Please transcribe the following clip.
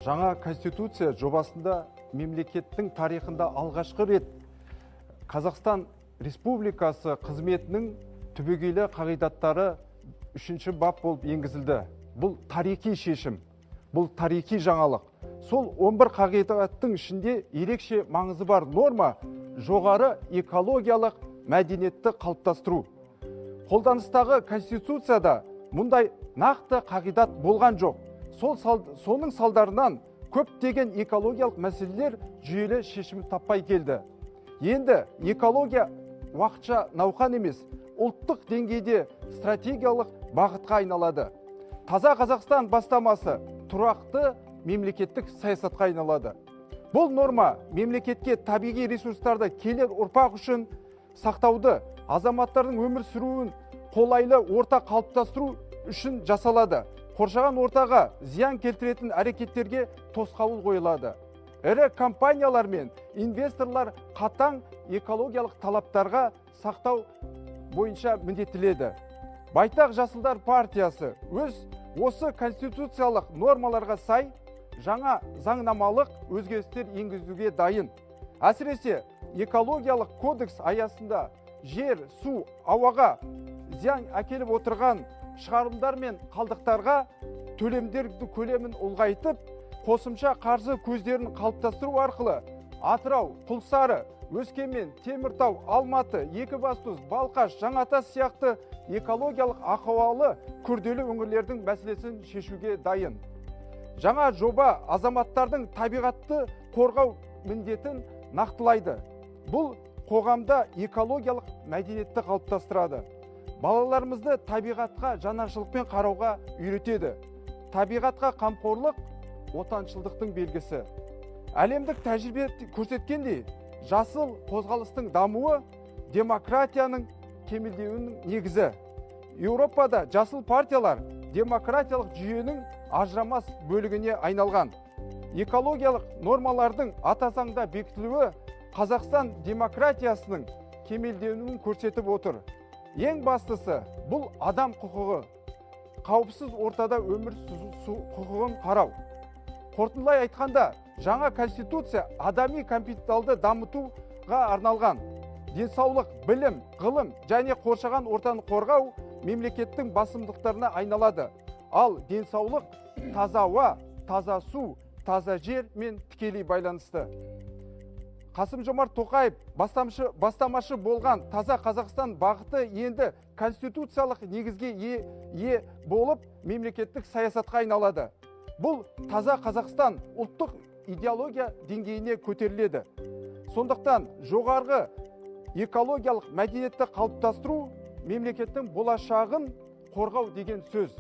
Жаңа конституция жобасында мемлекеттің тарихында алғашқы рет Қазақстан Республикасы қызметінің түбегейлі қағидаттары 3-ші бап болып енгізілді. Бұл тарихи шешім, бұл тарихи жаңалық. Сол 11 қағидаттың ішінде ерекше маңызы бар норма жоғары экологиялық мәдениетті қалыптастыру. Қолданыстағы конституцияда мұндай нақты қағидат болған жоқ. Соның салдарынан көптеген экологиялық мәселелер жүйелі шешім таппай келді. Енді экология уақытша науқан емес, ұлттық деңгейде стратегиялық бағытқа айналады. Таза Қазақстан бастамасы тұрақты мемлекеттік саясатқа айналады. Бұл норма мемлекетке табиғи ресурстарды келер ұрпақ үшін сақтауды, азаматтардың өмір сүруін қолайлы орта қалыптастыру үшін жасалады. Қоршаған ортаға зиян келтіретін әрекеттерге тосқауыл қойылады. Ірі компаниялар мен инвесторлар қатаң экологиялық талаптарға сақтау бойынша міндеттеледі. Байтақ Жасылдар партиясы осы конституциялық нормаларға сай жаңа заңнамалық өзгерістер енгізуге дайын. Әсіресе экологиялық кодекс аясында жер, су, ауаға зиян әкеліп отырған шығарылымдар мен қалдықтарға төлемдерді көлемін ұлғайтып, қосымша қаржы көздерін қалыптастыру арқылы Атырау, Құлсары, Өскемен, Теміртау, Алматы, Екібастұз, Балқаш, Жаңатас сияқты экологиялық ахуалы күрделі өңірлердің мәселесін шешуге дайын. Жаңа жоба азаматтардың табиғатты қорғау міндетін нақтылайды. Бұл қоғамда экологиялық мәдениетті қалыптастырады. Балаларымызды табиғатқа жанашырлықпен қарауға үйретеді. Табиғатқа қамқорлық отаншылдықтың белгісі. Әлемдік тәжірибе көрсеткендей, жасыл қозғалыстың дамуы демократияның кемелдеуінің негізі. Еуропада жасыл партиялар демократиялық жүйенің ажырамас бөлігіне айналған. Экологиялық нормалардың ата заңда бекітілуі Қазақстан демократиясының кемелдеуін көрсетіп отыр. Ең бастысы бұл адам құқығы, қауіпсіз ортада өмір сүру құқығын қарау. Қорытындылай айтқанда, жаңа конституция адами капиталды дамытуға арналған. Денсаулық, білім, ғылым және қоршаған ортаны қорғау мемлекеттің басымдықтарына айналады. Ал денсаулық таза ауа, таза су, таза жер мен тікелей байланысты. Қасым-Жомарт Тоқаев бастамашы болған таза Қазақстан бағыты енді конституциялық негізге ие болып мемлекеттік саясатқа айналады. Бұл таза Қазақстан ұлттық идеология деңгейіне көтеріледі. Сондықтан жоғарғы экологиялық мәдениетті қалыптастыру мемлекеттің болашағын қорғау деген сөз.